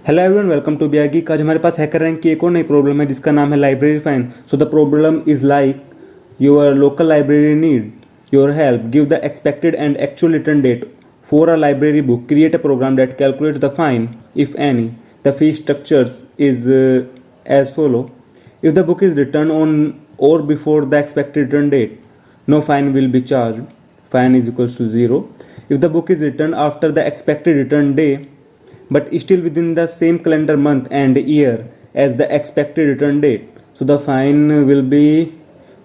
Hello everyone, welcome to बियागी। आज हमारे पास हैकर रैंक की एक और नई प्रॉब्लम है जिसका नाम है library fine. So the problem is like your local library need your help. Give the expected and actual return date for a library book. Create a program that calculates the fine if any. The fee structures is as follow. If the book is returned on or before the expected return date, no fine will be charged. Fine is equals to 0. If the book is returned after the expected return day but still within the same calendar month and year as the expected return date, so the fine will be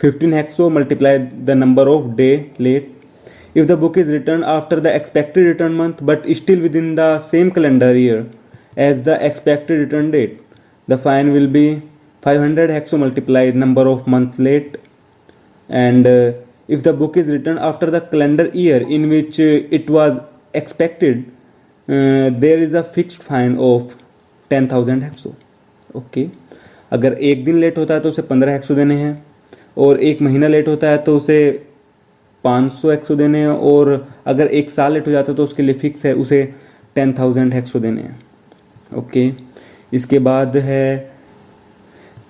15 hexo multiply the number of day late. If the book is returned after the expected return month but still within the same calendar year as the expected return date, the fine will be 500 hexo multiply number of month late. And if the book is returned after the calendar year in which it was expected, there is a fixed fine of 10,000 hexo. Okay, अगर एक दिन late होता है तो उसे 15 hexo देने हैं, और एक महीना लेट होता है तो उसे 500 हेक्सो देने हैं, और अगर एक साल लेट हो जाता है तो उसके लिए फिक्स है, उसे 10,000 हेक्सो देने हैं। ओके, इसके बाद है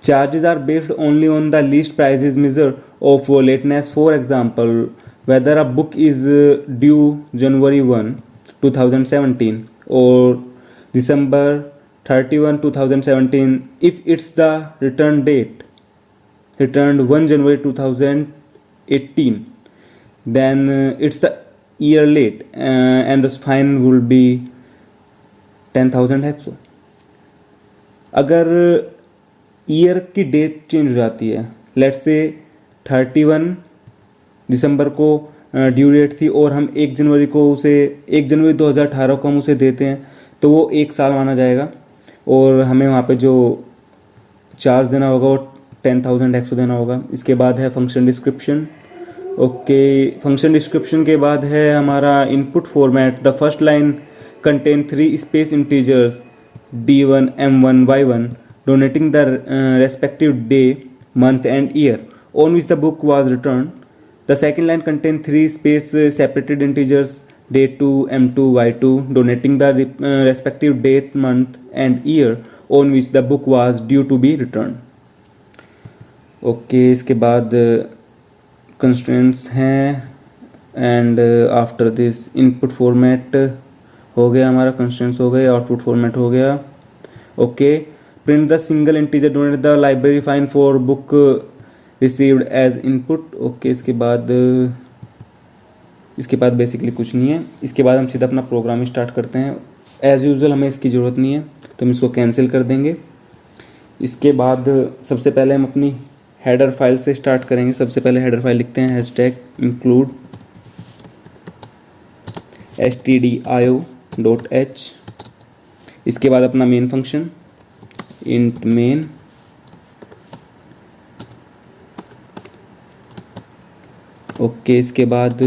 charges are based only on the least prices measure of lateness. For example, whether a book is due January 1, 2017 और December 31, 2017, if it's the return date returned 1 January 2018, then it's a year late, and the fine will be 10,000 hexo. अगर year की date change हो जाती है, let's say 31 दिसंबर को due date थी और हम 1 जनवरी को उसे 1 जनवरी 2018 को हम उसे देते हैं, तो वो एक साल माना जाएगा और हमें वहाँ पे जो चार्ज देना होगा वो 10,000 हेक्सो देना होगा। इसके बाद है function description. Okay, function description के बाद है हमारा input format. The first line contain 3 space integers D1, M1, Y1 denoting the respective day, month and year on which the book was returned. The second line contains 3 space separated integers day2, M2, Y2 denoting the respective date, month and year on which the book was due to be returned. Okay, इसके बाद constraints हैं, and after this input format हो गया हमारा, constraints हो गए, output format हो गया। Okay, print the single integer denote the library fine for book received as input. Okay, इसके बाद बेसिकली कुछ नहीं है। इसके बाद हम सीधा अपना प्रोग्राम स्टार्ट करते हैं। एज यूजुअल हमें इसकी ज़रूरत नहीं है तो हम इसको कैंसिल कर देंगे। इसके बाद सबसे पहले हम अपनी हेडर फाइल से स्टार्ट करेंगे। सबसे पहले हेडर फाइल लिखते हैं #include stdio.h। इसके बाद अपना main function int main, okay, इसके बाद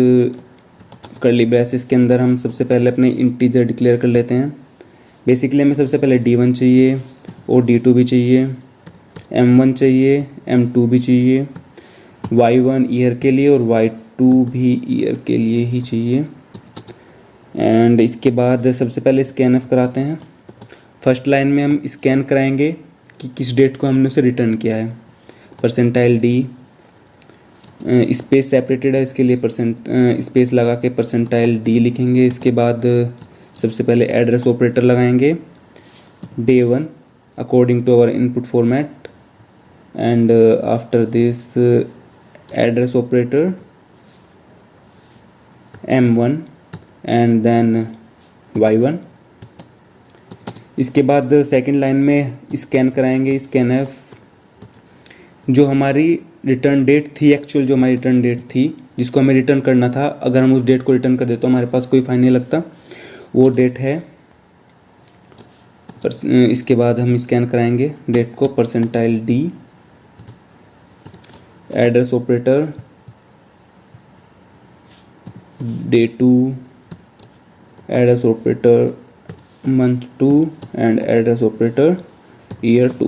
कर्ली ब्रेसेस के अंदर हम सबसे पहले अपने इंटीजर डिक्लेयर कर लेते हैं। बेसिकली हमें सबसे पहले D1 चाहिए और D2 भी चाहिए, M1 चाहिए, M2 भी चाहिए, Y1 ईयर के लिए और Y2 भी ईयर के लिए ही चाहिए। एंड इसके बाद सबसे पहले स्कैनफ कराते हैं। फर्स्ट लाइन में हम स्कैन कराएंगे कि किस डेट को हमने उसे रिटर्न किया है। %D स्पेस सेपरेटेड है, इसके लिए स्पेस लगा के %D लिखेंगे। इसके बाद सबसे पहले एड्रेस ऑपरेटर लगाएंगे day 1 according to our input format, and after this address operator M1 and then Y1। इसके बाद सेकंड लाइन में स्कैन कराएंगे स्कैनफ, जो हमारी रिटर्न डेट थी, एक्चुअल जो हमारी रिटर्न डेट थी जिसको हमें रिटर्न करना था, अगर हम उस डेट को रिटर्न कर देते तो हमारे पास कोई फाइन नहीं लगता, वो डेट है। इसके बाद हम स्कैन कराएंगे डेट को %D address operator day 2 address operator month 2 and address operator year 2।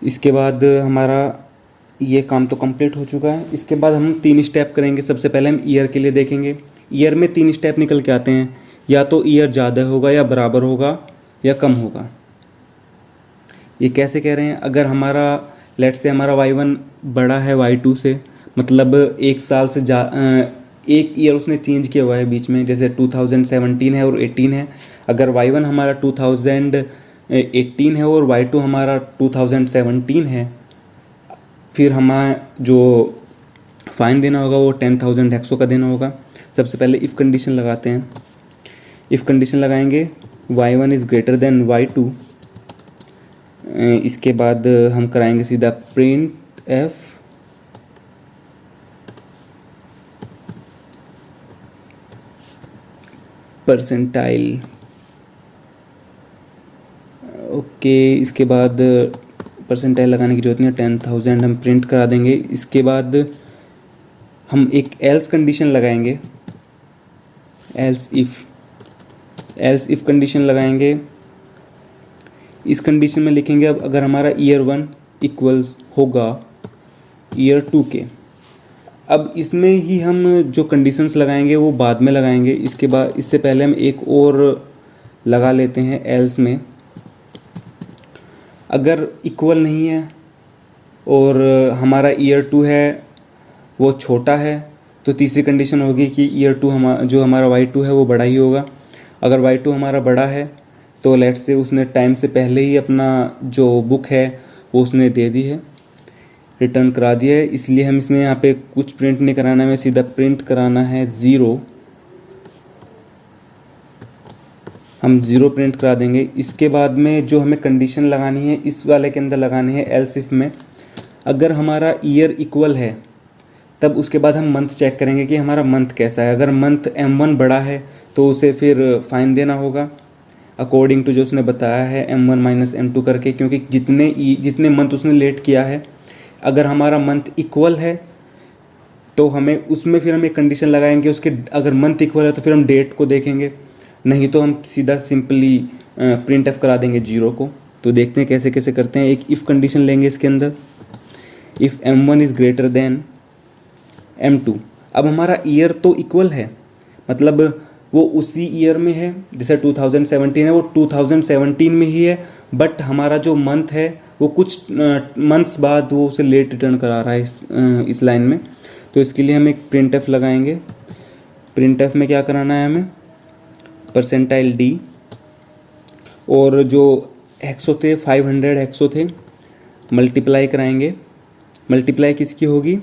इसके बाद हमारा ये काम तो कंप्लीट हो चुका है। इसके बाद हम 3 स्टेप करेंगे। सबसे पहले हम ईयर के लिए देखेंगे। ईयर में 3 स्टेप निकल के आते हैं, या तो ईयर ज़्यादा होगा या बराबर होगा, या कम होगा। ये कैसे कह रहे हैं, अगर हमारा लेट से हमारा y1 बड़ा है y2 से, मतलब एक साल से एक ईयर उसने चेंज किया हुआ है बीच में, जैसे 2017 है और 18 है। अगर y1 हमारा 2018 है और y2 हमारा 2017 है, फिर हमें जो फाइन देना होगा वो 10,000 हेक्सो का देना होगा। सबसे पहले इफ़ कंडीशन लगाते हैं। इफ़ कंडीशन लगाएंगे y1 is greater than y2। इसके बाद हम कराएंगे सीधा प्रिंट एफ परसेंटाइल। ओके, इसके बाद परसेंटाइल लगाने की जरूरत नहीं है, 10,000 हम प्रिंट करा देंगे। इसके बाद हम एक एल्स कंडीशन लगाएंगे, एल्स इफ़ कंडीशन लगाएंगे। इस कंडीशन में लिखेंगे अब अगर हमारा ईयर 1 इक्वल होगा ईयर 2 के। अब इसमें ही हम जो कंडीशंस लगाएंगे वो बाद में लगाएंगे। इसके बाद इससे पहले हम एक और लगा लेते हैं एल्स में। अगर इक्वल नहीं है और हमारा ईयर 2 है वो छोटा है, तो तीसरी कंडीशन होगी कि ईयर 2 जो हमारा y2 है वो बड़ा ही होगा। अगर y2 हमारा बड़ा है तो लेट से उसने टाइम से पहले ही अपना जो बुक है वो उसने दे दी है, रिटर्न करा दिया है, इसलिए हम इसमें यहाँ पे कुछ प्रिंट नहीं कराना है, हमें सीधा प्रिंट कराना है 0। हम 0 प्रिंट करा देंगे। इसके बाद में जो हमें कंडीशन लगानी है इस वाले के अंदर लगानी है एल्स इफ में। अगर हमारा ईयर इक्वल है तब उसके बाद हम मंथ चेक करेंगे कि हमारा मंथ कैसा है। अगर मंथ M1 बड़ा है तो उसे फिर फाइन देना होगा अकॉर्डिंग टू जो उसने बताया है M1 माइनस M2 करके, क्योंकि जितने मंथ उसने लेट किया है। अगर हमारा मंथ इक्वल है तो हमें उसमें फिर हम एक कंडीशन लगाएंगे उसके, अगर मंथ इक्वल है तो फिर हम डेट को देखेंगे, नहीं तो हम सीधा सिंपली प्रिंट एफ करा देंगे 0 को। तो देखते हैं कैसे कैसे करते हैं। एक इफ़ कंडीशन लेंगे इसके अंदर, if M1 is greater than M2। अब हमारा ईयर तो इक्वल है, मतलब वो उसी ईयर में है, जैसे 2017 है वो 2017 में ही है, बट हमारा जो मंथ है वो कुछ मंथ्स बाद वो उसे लेट रिटर्न करा रहा है इस लाइन में। तो इसके लिए हम एक प्रिंट एफ लगाएंगे। प्रिंट एफ में क्या कराना है हमें, परसेंटाइल डी, और जो हेक्सो थे 500 हेक्सो थे, मल्टीप्लाई कराएंगे। मल्टीप्लाई किसकी होगी,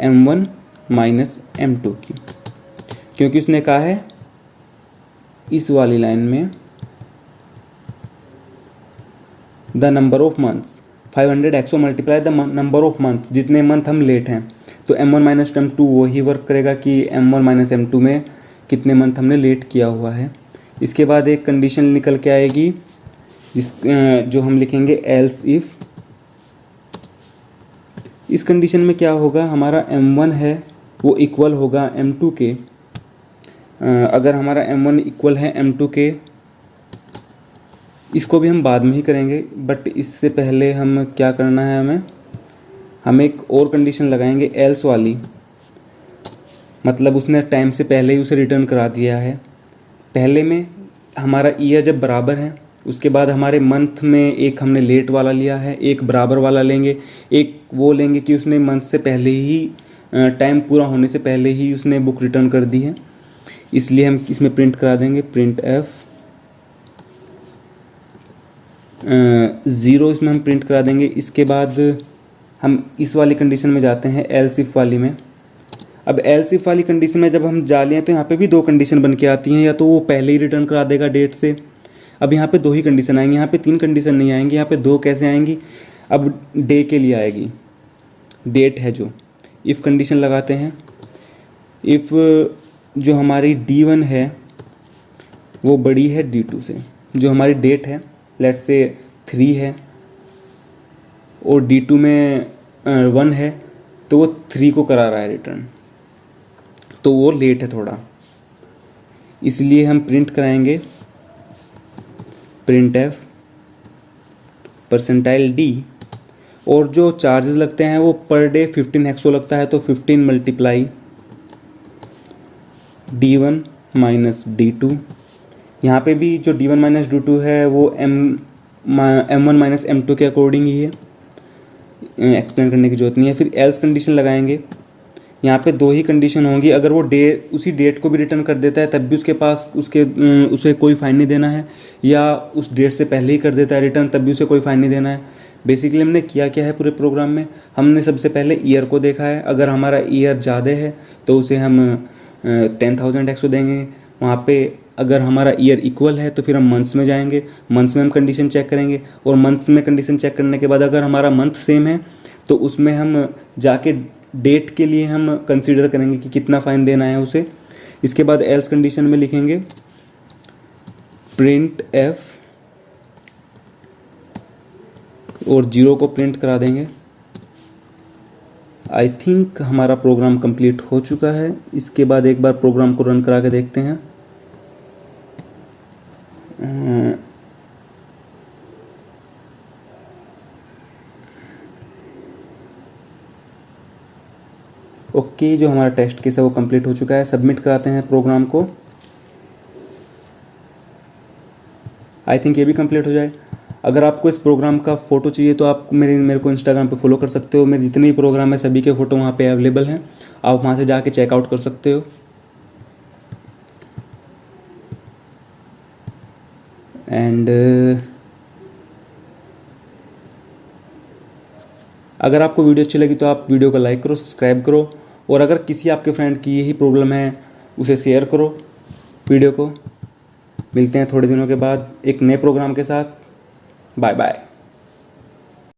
M1 माइनस M2 की, क्योंकि उसने कहा है इस वाली लाइन में द नंबर ऑफ मंथ्स 500 एक्सो multiply the number of month, जितने मंथ हम लेट हैं। तो M1 माइनस M2 वही वर्क करेगा कि M1 माइनस M2 में कितने मंथ हमने लेट किया हुआ है। इसके बाद एक कंडीशन निकल के आएगी जो हम लिखेंगे एल्स इफ। इस कंडीशन में क्या होगा, हमारा M1 है वो इक्वल होगा M2 के। अगर हमारा M1 इक्वल है M2 के, इसको भी हम बाद में ही करेंगे, बट इससे पहले हम क्या करना है, हम एक और कंडीशन लगाएंगे एल्स वाली, मतलब उसने टाइम से पहले ही उसे रिटर्न करा दिया है। पहले में हमारा ईयर जब बराबर है, उसके बाद हमारे मंथ में एक हमने लेट वाला लिया है, एक बराबर वाला लेंगे, एक वो लेंगे कि उसने मंथ से पहले ही टाइम पूरा होने से पहले ही उसने बुक रिटर्न कर दी है, इसलिए हम इसमें प्रिंट करा देंगे प्रिंट एफ 0, इसमें हम प्रिंट करा देंगे। इसके बाद हम इस वाली कंडीशन में जाते हैं एल्स इफ वाली में। अब एल्स इफ वाली कंडीशन में जब हम जा लिए तो यहाँ पे भी 2 कंडीशन बन के आती हैं, या तो वो पहले ही रिटर्न करा देगा डेट से। अब यहाँ पे 2 ही कंडीशन आएंगी, यहाँ पे 3 कंडीशन नहीं आएंगी, यहाँ पे 2 कैसे आएंगी, अब डे के लिए आएगी, डेट है जो। इफ़ कंडीशन लगाते हैं, इफ़ जो हमारी D1 है वो बड़ी है D2 से, जो हमारी डेट है लेट्स से 3 है और D2 में 1 है, तो वो 3 को करा रहा है रिटर्न, तो वो लेट है थोड़ा, इसलिए हम प्रिंट कराएंगे प्रिंट एफ परसेंटाइल डी, और जो चार्जेस लगते हैं वो पर डे 15 हेक्सो लगता है, तो 15 मल्टीप्लाई D1 माइनस D2, यहाँ पे भी जो D1 माइनस D2 है वो M1 माइनस M2 के अकॉर्डिंग ही है, एक्सप्लेन करने की जरूरत नहीं है। फिर एल्स कंडीशन लगाएंगे। यहाँ पे दो ही कंडीशन होंगी, अगर वो उसी डेट को भी रिटर्न कर देता है तब भी उसके पास उसे कोई फ़ाइन नहीं देना है, या उस डेट से पहले ही कर देता है रिटर्न तब भी उसे कोई फ़ाइन नहीं देना है। बेसिकली हमने किया क्या है पूरे प्रोग्राम में, हमने सबसे पहले ईयर को देखा है। अगर हमारा ईयर ज़्यादा है तो उसे हम 10,000 एक्सो देंगे। वहाँ पे अगर हमारा ईयर इक्वल है तो फिर हम मंथ्स में जाएंगे, मंथ्स में हम कंडीशन चेक करेंगे, और मंथ्स में कंडीशन चेक करने के बाद अगर हमारा मंथ सेम है तो उसमें हम जाके डेट के लिए हम कंसीडर करेंगे कि कितना फ़ाइन देना है उसे। इसके बाद एल्स कंडीशन में लिखेंगे प्रिंट एफ और 0 को प्रिंट करा देंगे। आई थिंक हमारा प्रोग्राम कंप्लीट हो चुका है। इसके बाद एक बार प्रोग्राम को रन करा के देखते हैं। ओके, जो हमारा टेस्ट केस है वो कंप्लीट हो चुका है। सबमिट कराते हैं प्रोग्राम को। आई थिंक ये भी कंप्लीट हो जाए। अगर आपको इस प्रोग्राम का फ़ोटो चाहिए तो आप मेरे को इंस्टाग्राम पे फॉलो कर सकते हो। मेरे जितने भी प्रोग्राम है सभी के फ़ोटो वहाँ पे अवेलेबल हैं, आप वहाँ से जाके चेकआउट कर सकते हो। एंड अगर आपको वीडियो अच्छी लगी तो आप वीडियो को लाइक करो, सब्सक्राइब करो, और अगर किसी आपके फ्रेंड की यही प्रॉब्लम है उसे शेयर करो वीडियो को। मिलते हैं थोड़े दिनों के बाद एक नए प्रोग्राम के साथ। Bye bye.